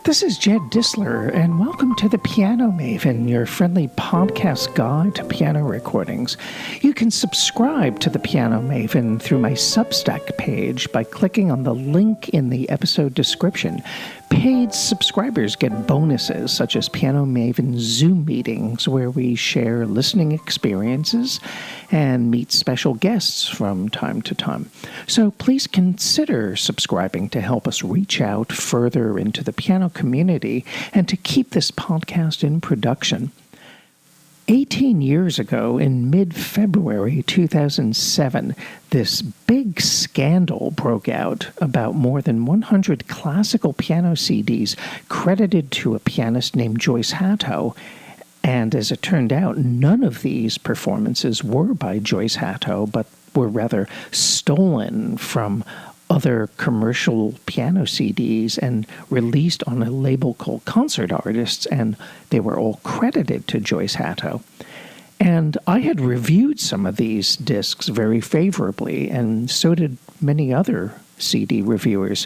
This is Jed Disler, and welcome to the Piano Maven, your friendly podcast guide to piano recordings. You can subscribe to the Piano Maven through my Substack page by clicking on the link in the episode description. Paid subscribers get bonuses such as Piano Maven Zoom meetings where we share listening experiences and meet special guests from time to time. So please consider subscribing to help us reach out further into the piano community and to keep this podcast in production. 18 years ago, in mid-February 2007, this big scandal broke out about more than 100 classical piano CDs credited to a pianist named Joyce Hatto. And as it turned out, none of these performances were by Joyce Hatto, but were rather stolen from other commercial piano CDs and released on a label called Concert Artists, and they were all credited to Joyce Hatto. And I had reviewed some of these discs very favorably, and so did many other CD reviewers.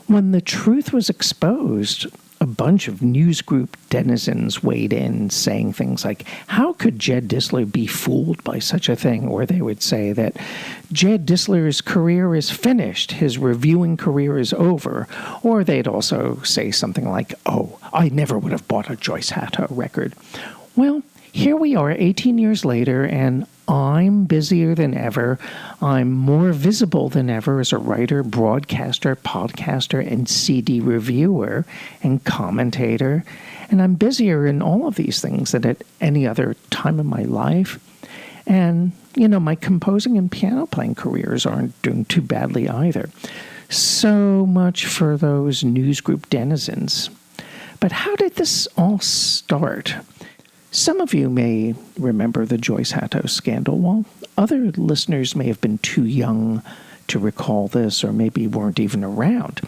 When the truth was exposed, a bunch of newsgroup denizens weighed in saying things like, how could Jed Disler be fooled by such a thing? Or they would say that Jed Disler's career is finished, his reviewing career is over. Or they'd also say something like, oh, I never would have bought a Joyce Hatto record. Well, here we are 18 years later, and I'm busier than ever. I'm more visible than ever as a writer, broadcaster, podcaster, and CD reviewer and commentator. And I'm busier in all of these things than at any other time in my life. And, my composing and piano playing careers aren't doing too badly either. So much for those newsgroup denizens. But how did this all start? Some of you may remember the Joyce Hatto scandal, while other listeners may have been too young to recall this or maybe weren't even around.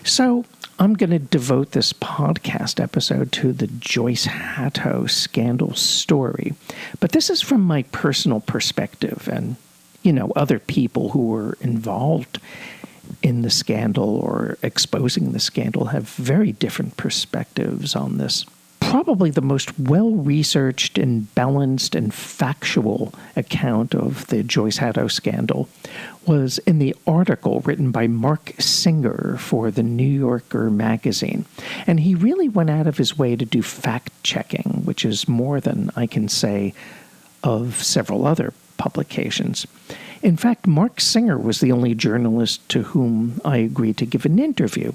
So I'm going to devote this podcast episode to the Joyce Hatto scandal story. But this is from my personal perspective, and, other people who were involved in the scandal or exposing the scandal have very different perspectives on this. Probably the most well-researched and balanced and factual account of the Joyce Hatto scandal was in the article written by Mark Singer for the New Yorker magazine. And he really went out of his way to do fact-checking, which is more than I can say of several other publications. In fact, Mark Singer was the only journalist to whom I agreed to give an interview.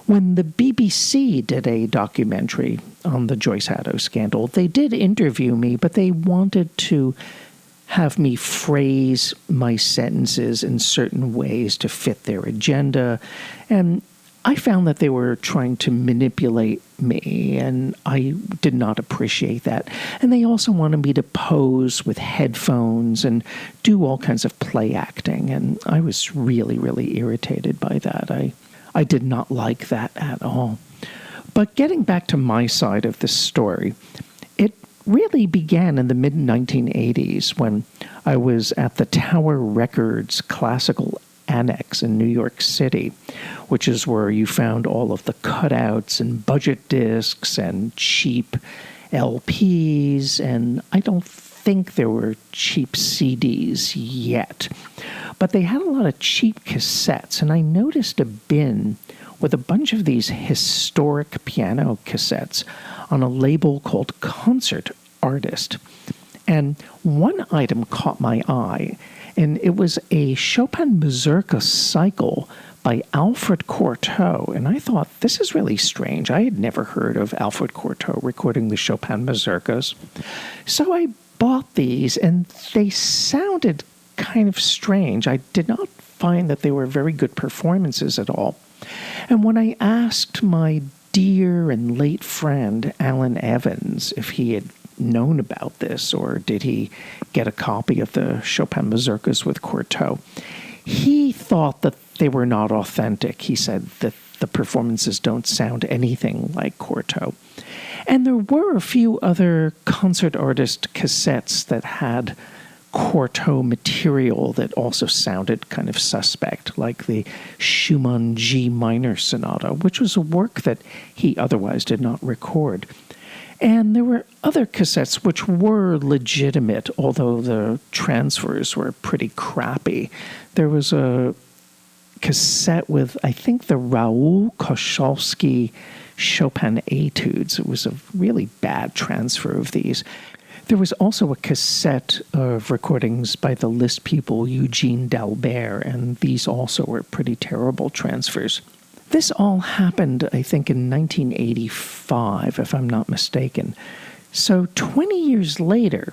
When the BBC did a documentary on the Joyce Hatto scandal, they did interview me, but they wanted to have me phrase my sentences in certain ways to fit their agenda. And I found that they were trying to manipulate me, and I did not appreciate that. And they also wanted me to pose with headphones and do all kinds of play acting, and I was really, really irritated by that. I did not like that at all. But getting back to my side of this story, it really began in the mid-1980s when I was at the Tower Records Classical Annex in New York City, which is where you found all of the cutouts and budget discs and cheap LPs, and I don't think there were cheap CDs yet. But they had a lot of cheap cassettes, and I noticed a bin with a bunch of these historic piano cassettes on a label called Concert Artist. And one item caught my eye, and it was a Chopin Mazurka cycle by Alfred Cortot. And I thought, this is really strange. I had never heard of Alfred Cortot recording the Chopin Mazurkas. So I bought these, and they sounded kind of strange. I did not find that they were very good performances at all. And when I asked my dear and late friend, Alan Evans, if he had known about this or did he get a copy of the Chopin Mazurkas with Cortot, he thought that they were not authentic. He said that the performances don't sound anything like Cortot. And there were a few other Concert Artist cassettes that had quarto material that also sounded kind of suspect, like the Schumann G minor sonata, which was a work that he otherwise did not record. And there were other cassettes which were legitimate, although the transfers were pretty crappy. There was a cassette with, I think, the Raoul Koshalsky Chopin Etudes. It was a really bad transfer of these. There was also a cassette of recordings by the Liszt pupil Eugene d'Albert, and these also were pretty terrible transfers. This all happened, I think, in 1985, if I'm not mistaken. So 20 years later,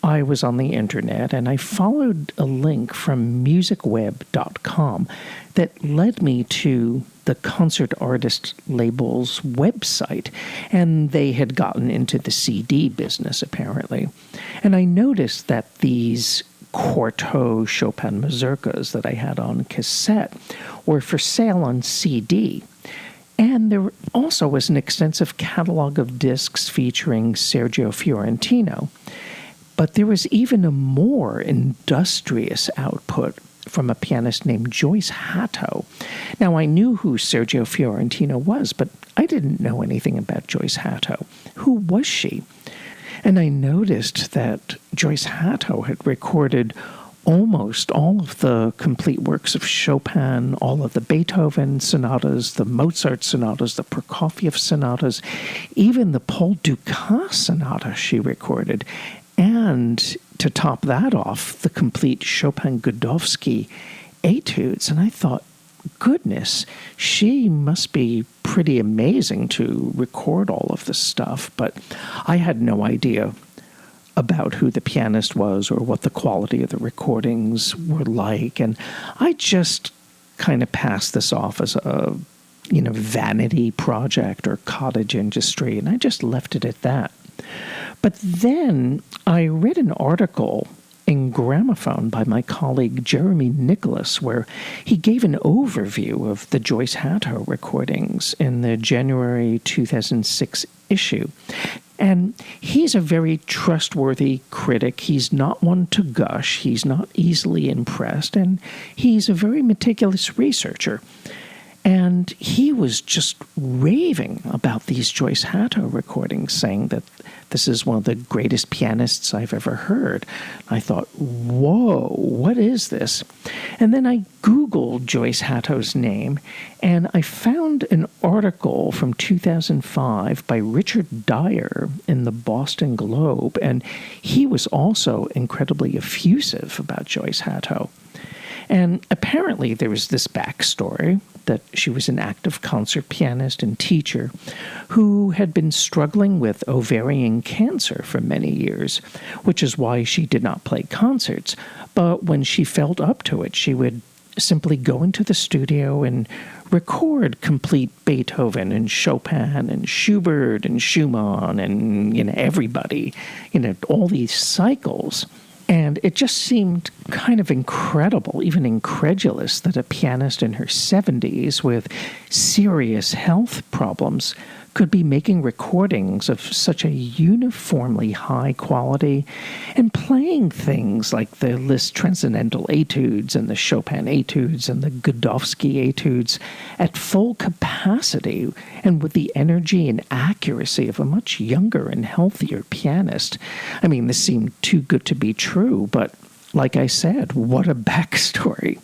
I was on the internet and I followed a link from musicweb.com that led me to the concert artist label's website, and they had gotten into the CD business, apparently. And I noticed that these quarto Chopin mazurkas that I had on cassette were for sale on CD. And there also was an extensive catalog of discs featuring Sergio Fiorentino. But there was even a more industrious output from a pianist named Joyce Hatto. Now, I knew who Sergio Fiorentino was, but I didn't know anything about Joyce Hatto. Who was she? And I noticed that Joyce Hatto had recorded almost all of the complete works of Chopin, all of the Beethoven sonatas, the Mozart sonatas, the Prokofiev sonatas, even the Paul Dukas sonata she recorded. And to top that off, the complete Chopin-Godowsky etudes. And I thought, goodness, she must be pretty amazing to record all of this stuff. But I had no idea about who the pianist was or what the quality of the recordings were like. And I just kind of passed this off as a, vanity project or cottage industry. And I just left it at that. But then I read an article in Gramophone by my colleague Jeremy Nicholas, where he gave an overview of the Joyce Hatto recordings in the January 2006 issue. And he's a very trustworthy critic. He's not one to gush. He's not easily impressed. And he's a very meticulous researcher. And he was just raving about these Joyce Hatto recordings, saying that this is one of the greatest pianists I've ever heard. I thought, whoa, what is this? And then I Googled Joyce Hatto's name, and I found an article from 2005 by Richard Dyer in the Boston Globe, and he was also incredibly effusive about Joyce Hatto. And apparently there was this backstory that she was an active concert pianist and teacher who had been struggling with ovarian cancer for many years, which is why she did not play concerts. But when she felt up to it, she would simply go into the studio and record complete Beethoven and Chopin and Schubert and Schumann and, everybody, all these cycles. And it just seemed kind of incredible, even incredulous, that a pianist in her 70s with serious health problems could be making recordings of such a uniformly high quality and playing things like the Liszt Transcendental Etudes and the Chopin Etudes and the Godowsky Etudes at full capacity and with the energy and accuracy of a much younger and healthier pianist. I mean, this seemed too good to be true, but like I said, what a backstory.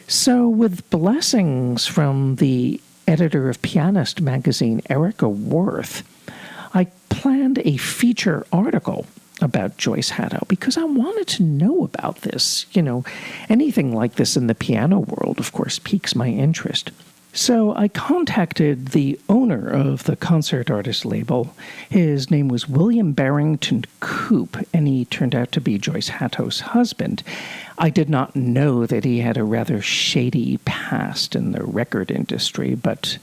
So with blessings from the editor of Pianist magazine, Erica Worth, I planned a feature article about Joyce Hatto because I wanted to know about this. Anything like this in the piano world, of course, piques my interest. So I contacted the owner of the concert artist label. His name was William Barrington Coop, and he turned out to be Joyce Hatto's husband. I did not know that he had a rather shady past in the record industry, but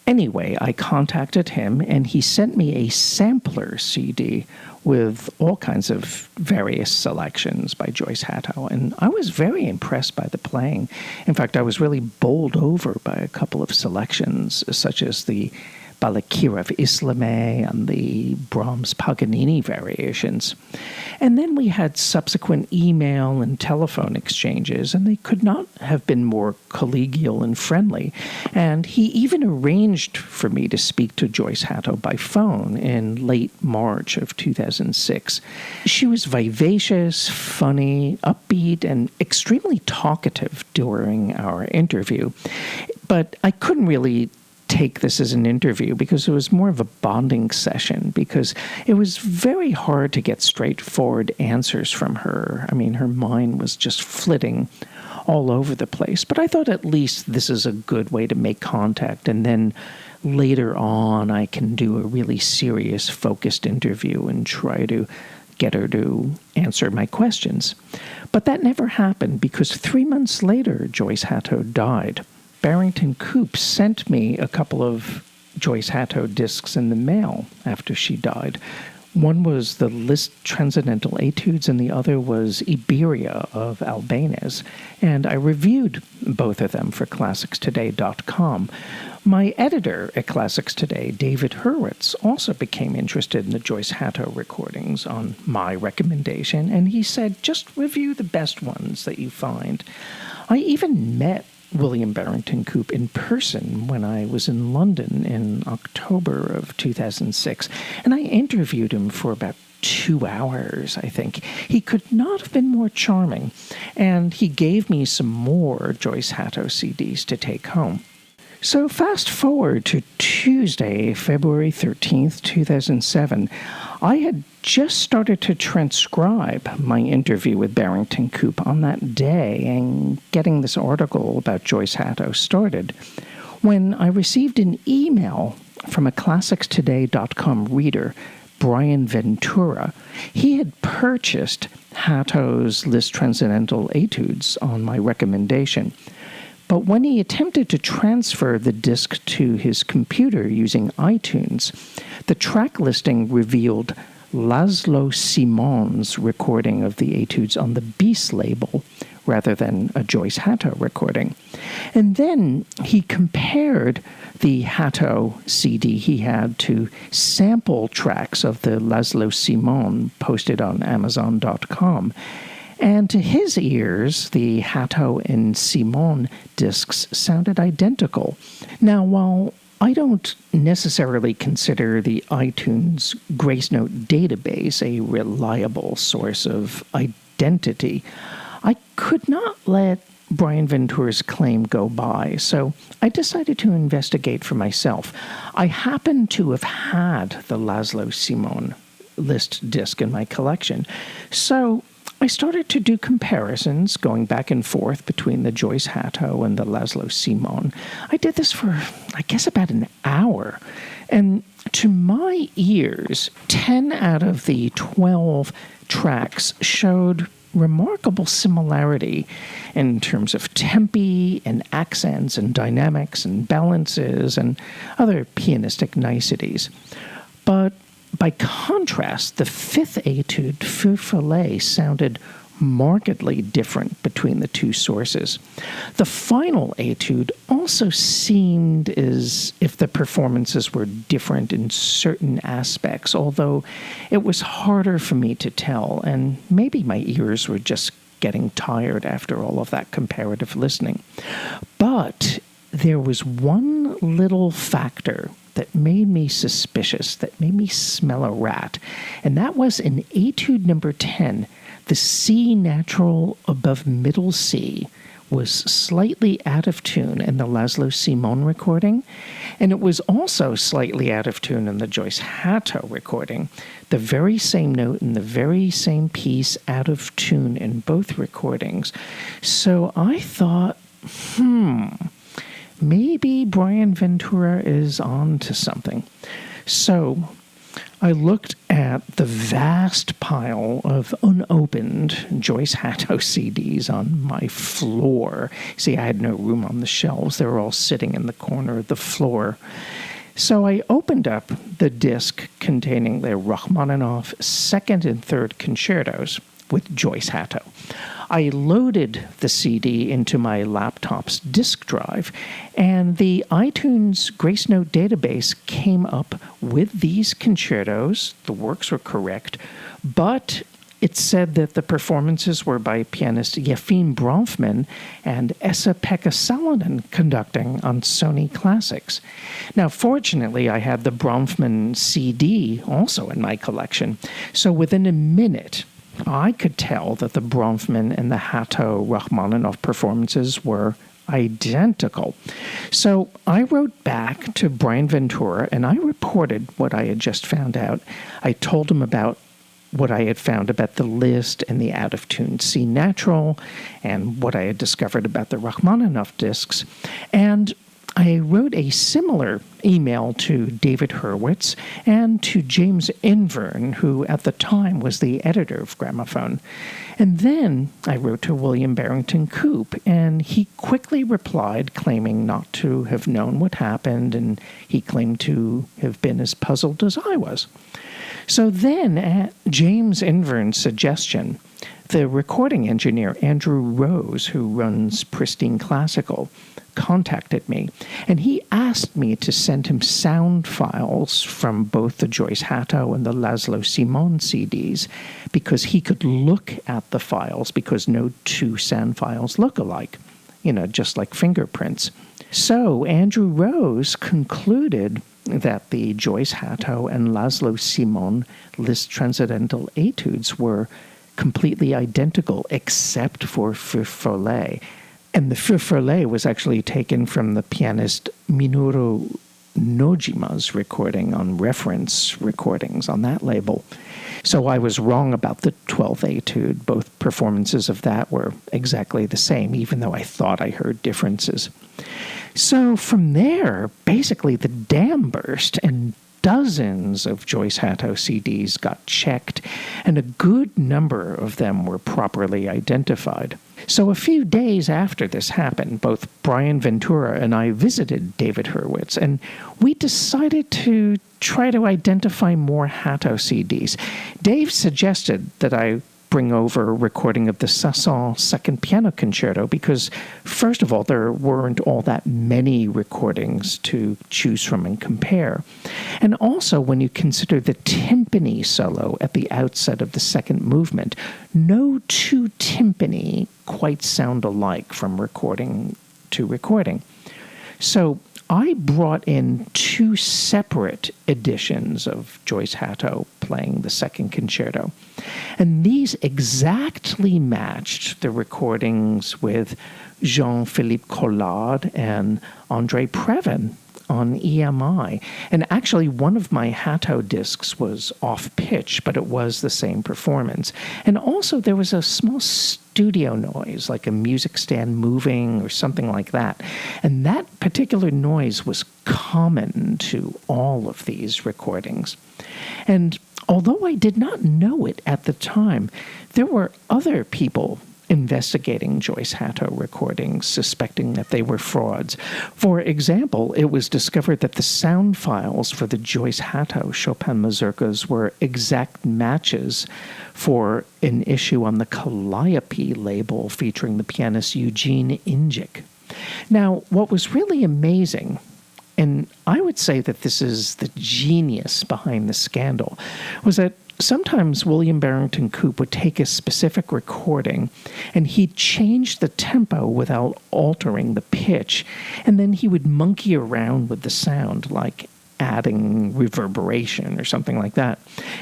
anyway, I contacted him, and he sent me a sampler CD with all kinds of various selections by Joyce Hatto, and I was very impressed by the playing. In fact, I was really bowled over by a couple of selections, such as the Balakirev Islame and the Brahms Paganini variations. And then we had subsequent email and telephone exchanges, and they could not have been more collegial and friendly. And he even arranged for me to speak to Joyce Hatto by phone in late March of 2006. She was vivacious, funny, upbeat, and extremely talkative during our interview. But I couldn't really take this as an interview because it was more of a bonding session, because it was very hard to get straightforward answers from her. I mean, her mind was just flitting all over the place. But I thought at least this is a good way to make contact, and then later on I can do a really serious, focused interview and try to get her to answer my questions. But that never happened, because 3 months later, Joyce Hatto died. Barrington Coop sent me a couple of Joyce Hatto discs in the mail after she died. One was the Liszt Transcendental Etudes, and the other was Iberia of Albanese, and I reviewed both of them for ClassicsToday.com. My editor at Classics Today, David Hurwitz, also became interested in the Joyce Hatto recordings on my recommendation, and he said, just review the best ones that you find. I even met William Barrington Coop in person when I was in London in October of 2006, and I interviewed him for about 2 hours, I think. He could not have been more charming, and he gave me some more Joyce Hatto CDs to take home. So fast forward to Tuesday, February 13th, 2007. I had just started to transcribe my interview with Barrington Coop on that day and getting this article about Joyce Hatto started when I received an email from a ClassicsToday.com reader, Brian Ventura. He had purchased Hatto's Liszt Transcendental Etudes on my recommendation. But when he attempted to transfer the disc to his computer using iTunes, the track listing revealed Laszlo Simon's recording of the Etudes on the Beast label rather than a Joyce Hatto recording. And then he compared the Hatto CD he had to sample tracks of the Laszlo Simon posted on Amazon.com. And to his ears, the Hatto and Simon discs sounded identical. Now, while I don't necessarily consider the iTunes Grace Note database a reliable source of identity, I could not let Brian Ventura's claim go by, so I decided to investigate for myself. I happen to have had the Laszlo Simon Liszt disc in my collection, so I started to do comparisons, going back and forth between the Joyce Hatto and the Laszlo Simon. I did this for, I guess, about an hour. And to my ears, 10 out of the 12 tracks showed remarkable similarity in terms of tempi and accents and dynamics and balances and other pianistic niceties. But by contrast, the fifth etude, Feu Follet, sounded markedly different between the two sources. The final etude also seemed as if the performances were different in certain aspects, although it was harder for me to tell, and maybe my ears were just getting tired after all of that comparative listening. But there was one little factor that made me suspicious, that made me smell a rat, and that was in etude number 10, the C natural above middle C was slightly out of tune in the Laszlo Simon recording, and it was also slightly out of tune in the Joyce Hatto recording. The very same note and the very same piece out of tune in both recordings. So I thought, maybe Brian Ventura is on to something. So I looked at the vast pile of unopened Joyce Hatto CDs on my floor. See, I had no room on the shelves. They were all sitting in the corner of the floor. So I opened up the disc containing the Rachmaninoff second and third concertos, with Joyce Hatto. I loaded the CD into my laptop's disk drive, and the iTunes Grace Note database came up with these concertos. The works were correct, but it said that the performances were by pianist Yefim Bronfman and Esa-Pekka Salonen conducting on Sony Classics. Now, fortunately, I had the Bronfman CD also in my collection, so within a minute, I could tell that the Bronfman and the Hatto Rachmaninoff performances were identical. So I wrote back to Brian Ventura and I reported what I had just found out. I told him about what I had found about the list and the out-of-tune C natural and what I had discovered about the Rachmaninoff discs. And I wrote a similar email to David Hurwitz and to James Invern, who at the time was the editor of Gramophone. And then I wrote to William Barrington Coop, and he quickly replied, claiming not to have known what happened, and he claimed to have been as puzzled as I was. So then, at James Invern's suggestion, the recording engineer, Andrew Rose, who runs Pristine Classical, contacted me, and he asked me to send him sound files from both the Joyce Hatto and the Laszlo Simon CDs because he could look at the files because no two sound files look alike, just like fingerprints. So Andrew Rose concluded that the Joyce Hatto and Laszlo Simon Liszt Transcendental Etudes were completely identical except for Feu Follet. And the Feu Follet was actually taken from the pianist Minoru Nojima's recording on Reference Recordings on that label. So I was wrong about the 12th etude. Both performances of that were exactly the same, even though I thought I heard differences. So from there, basically the dam burst and dozens of Joyce Hatto CDs got checked, and a good number of them were properly identified. So a few days after this happened, both Brian Ventura and I visited David Hurwitz, and we decided to try to identify more Hatto CDs. Dave suggested that I bring over a recording of the Saint-Saëns Second Piano Concerto because, first of all, there weren't all that many recordings to choose from and compare. And also, when you consider the timpani solo at the outset of the second movement, no two timpani quite sound alike from recording to recording. So I brought in two separate editions of Joyce Hatto playing the second concerto. And these exactly matched the recordings with Jean-Philippe Collard and André Previn on EMI. And actually, one of my Hatto discs was off-pitch, but it was the same performance. And also, there was a small studio noise, like a music stand moving or something like that. And that particular noise was common to all of these recordings. And although I did not know it at the time, there were other people investigating Joyce Hatto recordings, suspecting that they were frauds. For example, it was discovered that the sound files for the Joyce Hatto Chopin mazurkas were exact matches for an issue on the Calliope label featuring the pianist Eugene Ingic. Now, what was really amazing, and I would say that this is the genius behind the scandal, was that sometimes William Barrington Coop would take a specific recording and he'd change the tempo without altering the pitch, and then he would monkey around with the sound, like adding reverberation or something like that.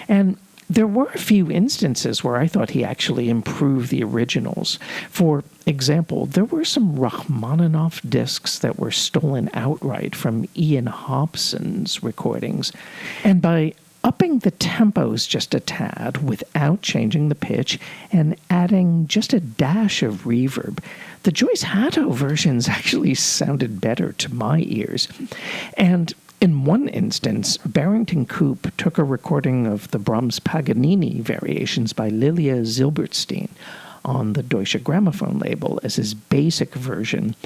And there were a few instances where I thought he actually improved the originals. For example, there were some Rachmaninoff discs that were stolen outright from Ian Hobson's recordings, and by upping the tempos just a tad without changing the pitch and adding just a dash of reverb, the Joyce Hatto versions actually sounded better to my ears. And in one instance, Barrington Coop took a recording of the Brahms Paganini variations by Lilia Zilberstein on the Deutsche Grammophon label as his basic version.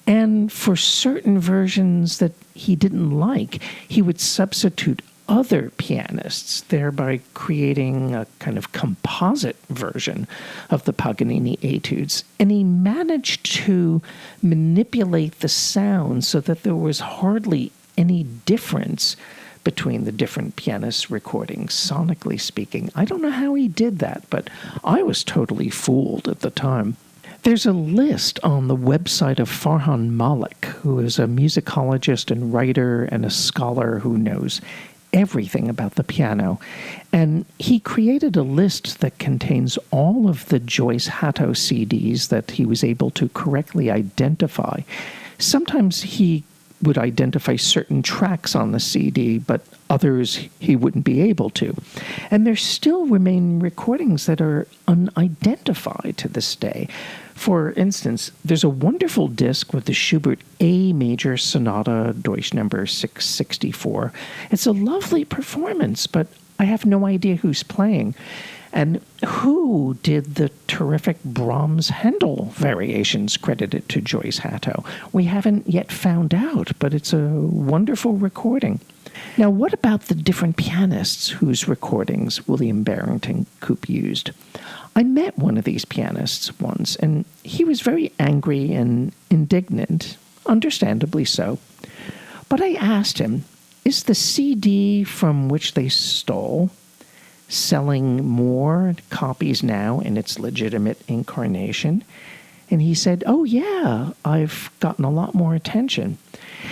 And for certain versions that he didn't like, he would substitute other pianists, thereby creating a kind of composite version of the Paganini etudes. And he managed to manipulate the sound so that there was hardly any difference between the different pianists' recordings, sonically speaking. I don't know how he did that, but I was totally fooled at the time. There's a list on the website of Farhan Malik, who is a musicologist and writer and a scholar who knows everything about the piano. And he created a list that contains all of the Joyce Hatto CDs that he was able to correctly identify. Sometimes he would identify certain tracks on the CD, but others he wouldn't be able to. And there still remain recordings that are unidentified to this day. For instance, there's a wonderful disc with the Schubert A Major Sonata Deutsch number 664. It's a lovely performance, but I have no idea who's playing. And who did the terrific Brahms Handel variations credited to Joyce Hatto? We haven't yet found out, but it's a wonderful recording. Now, what about the different pianists whose recordings William Barrington Coupe used? I met one of these pianists once, and he was very angry and indignant, understandably so. But I asked him, is the CD from which they stole selling more copies now in its legitimate incarnation? And he said, oh yeah, I've gotten a lot more attention.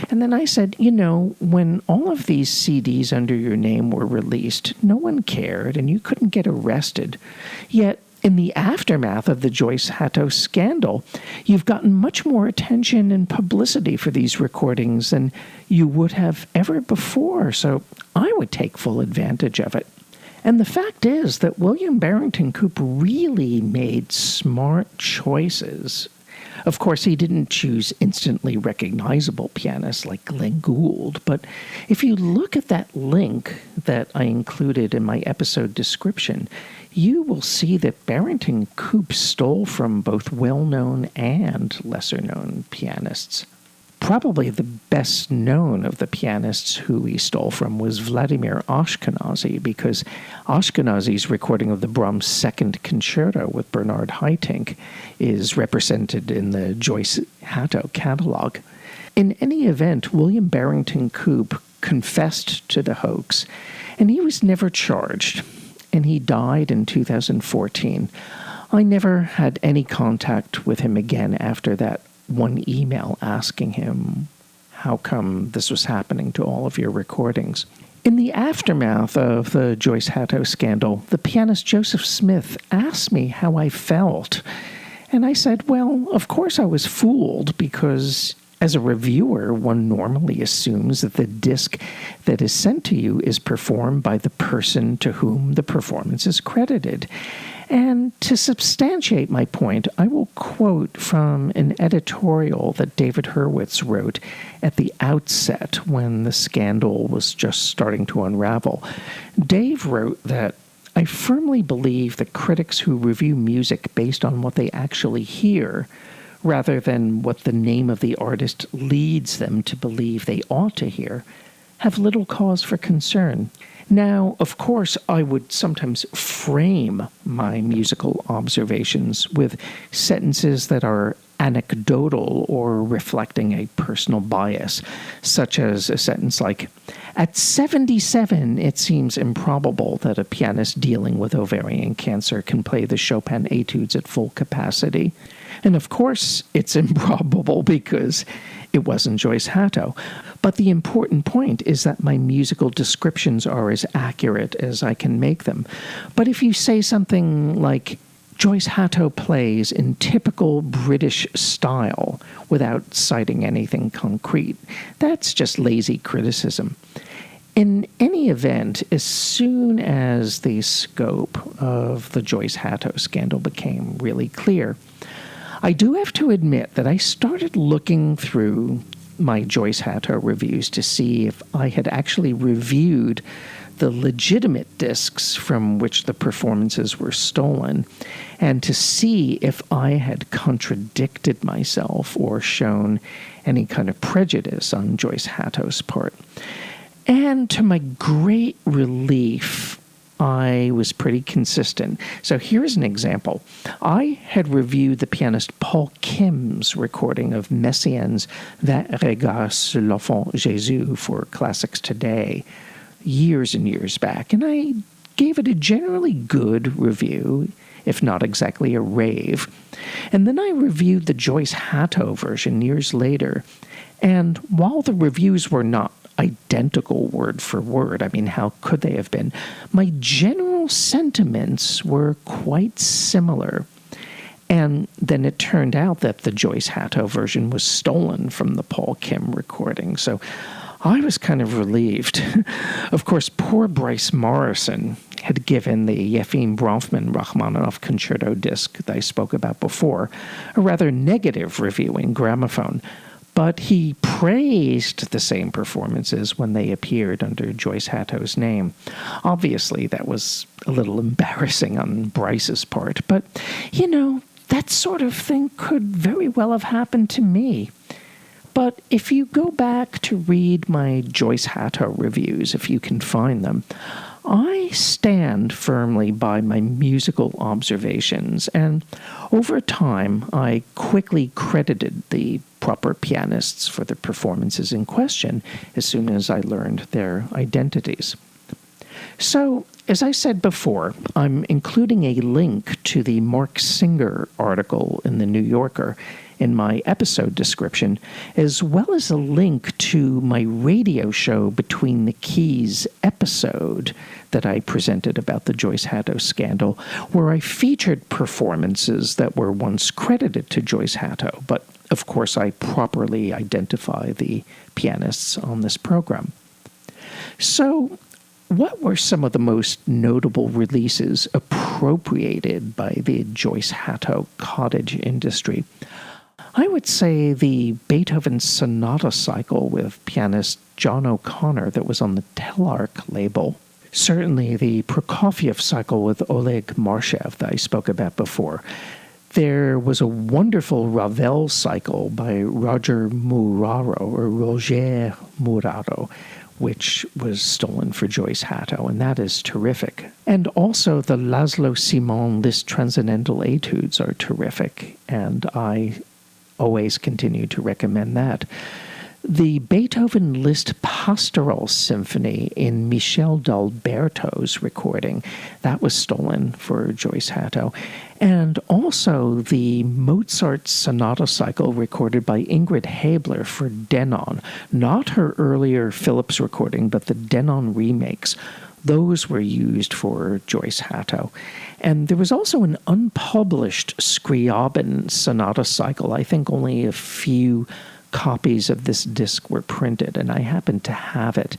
And then I said, when all of these CDs under your name were released, no one cared and you couldn't get arrested. Yet in the aftermath of the Joyce Hatto scandal, you've gotten much more attention and publicity for these recordings than you would have ever before. So I would take full advantage of it. And the fact is that William Barrington Coupe really made smart choices. Of course, he didn't choose instantly recognizable pianists like Glenn Gould, but if you look at that link that I included in my episode description, you will see that Barrington Coupe stole from both well-known and lesser-known pianists. Probably the best known of the pianists who he stole from was Vladimir Ashkenazy, because Ashkenazy's recording of the Brahms Second Concerto with Bernard Haitink is represented in the Joyce Hatto catalog. In any event, William Barrington Coupe confessed to the hoax, and he was never charged, and he died in 2014. I never had any contact with him again after that one email asking him how come this was happening to all of your recordings. In the aftermath of the Joyce Hatto scandal, the pianist Joseph Smith asked me how I felt. And I said, well, of course I was fooled, because as a reviewer, one normally assumes that the disc that is sent to you is performed by the person to whom the performance is credited. And to substantiate my point, I will quote from an editorial that David Hurwitz wrote at the outset when the scandal was just starting to unravel. Dave wrote that, I firmly believe that critics who review music based on what they actually hear, rather than what the name of the artist leads them to believe they ought to hear, have little cause for concern. Now, of course, I would sometimes frame my musical observations with sentences that are anecdotal or reflecting a personal bias, such as a sentence like, at 77, it seems improbable that a pianist dealing with ovarian cancer can play the Chopin etudes at full capacity. And of course, it's improbable because it wasn't Joyce Hatto. But the important point is that my musical descriptions are as accurate as I can make them. But if you say something like, Joyce Hatto plays in typical British style without citing anything concrete, that's just lazy criticism. In any event, as soon as the scope of the Joyce Hatto scandal became really clear, I do have to admit that I started looking through my Joyce Hatto reviews to see if I had actually reviewed the legitimate discs from which the performances were stolen, and to see if I had contradicted myself or shown any kind of prejudice on Joyce Hatto's part. And to my great relief, I was pretty consistent. So here's an example. I had reviewed the pianist Paul Kim's recording of Messiaen's Vingt Regards sur l'Enfant Jésus for Classics Today years and years back, and I gave it a generally good review, if not exactly a rave. And then I reviewed the Joyce Hatto version years later, and while the reviews were not identical word for word, I mean, how could they have been? My general sentiments were quite similar. And then it turned out that the Joyce Hatto version was stolen from the Paul Kim recording, so I was kind of relieved. Of course, poor Bryce Morrison had given the Yefim Bronfman Rachmaninoff concerto disc that I spoke about before a rather negative review in Gramophone, but he praised the same performances when they appeared under Joyce Hatto's name. Obviously, that was a little embarrassing on Bryce's part, but, that sort of thing could very well have happened to me. But if you go back to read my Joyce Hatto reviews, if you can find them, I stand firmly by my musical observations, and over time I quickly credited the proper pianists for the performances in question as soon as I learned their identities. So, as I said before, I'm including a link to the Mark Singer article in The New Yorker in my episode description, as well as a link to my radio show Between the Keys episode that I presented about the Joyce Hatto scandal, where I featured performances that were once credited to Joyce Hatto, but of course I properly identify the pianists on this program. So, what were some of the most notable releases appropriated by the Joyce Hatto cottage industry? I would say the Beethoven Sonata cycle with pianist John O'Connor that was on the Telarc label. Certainly the Prokofiev cycle with Oleg Marshev that I spoke about before. There was a wonderful Ravel cycle by Roger Muraro, which was stolen for Joyce Hatto, and that is terrific. And also the Laszlo Simon Liszt Transcendental Etudes are terrific, and I always continue to recommend that. The Beethoven Liszt Pastoral Symphony in Michel d'Alberto's recording, that was stolen for Joyce Hatto. And also the Mozart Sonata cycle recorded by Ingrid Haebler for Denon. Not her earlier Philips recording, but the Denon remakes. Those were used for Joyce Hatto. And there was also an unpublished Scriabin Sonata cycle. I think only a few copies of this disc were printed, and I happened to have it.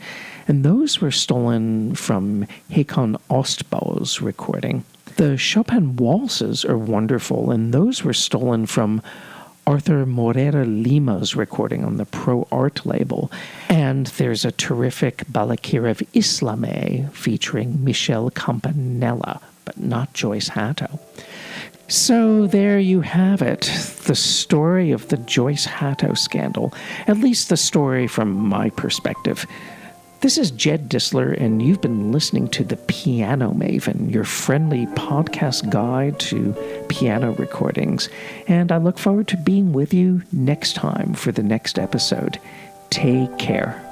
And those were stolen from Hakon Ostbau's recording. The Chopin waltzes are wonderful, and those were stolen from Arthur Morera Lima's recording on the Pro Art label. And there's a terrific Balakirev Islame featuring Michel Campanella, but not Joyce Hatto. So there you have it, the story of the Joyce Hatto scandal, at least the story from my perspective. This is Jed Disler, and you've been listening to The Piano Maven, your friendly podcast guide to piano recordings, and I look forward to being with you next time for the next episode. Take care.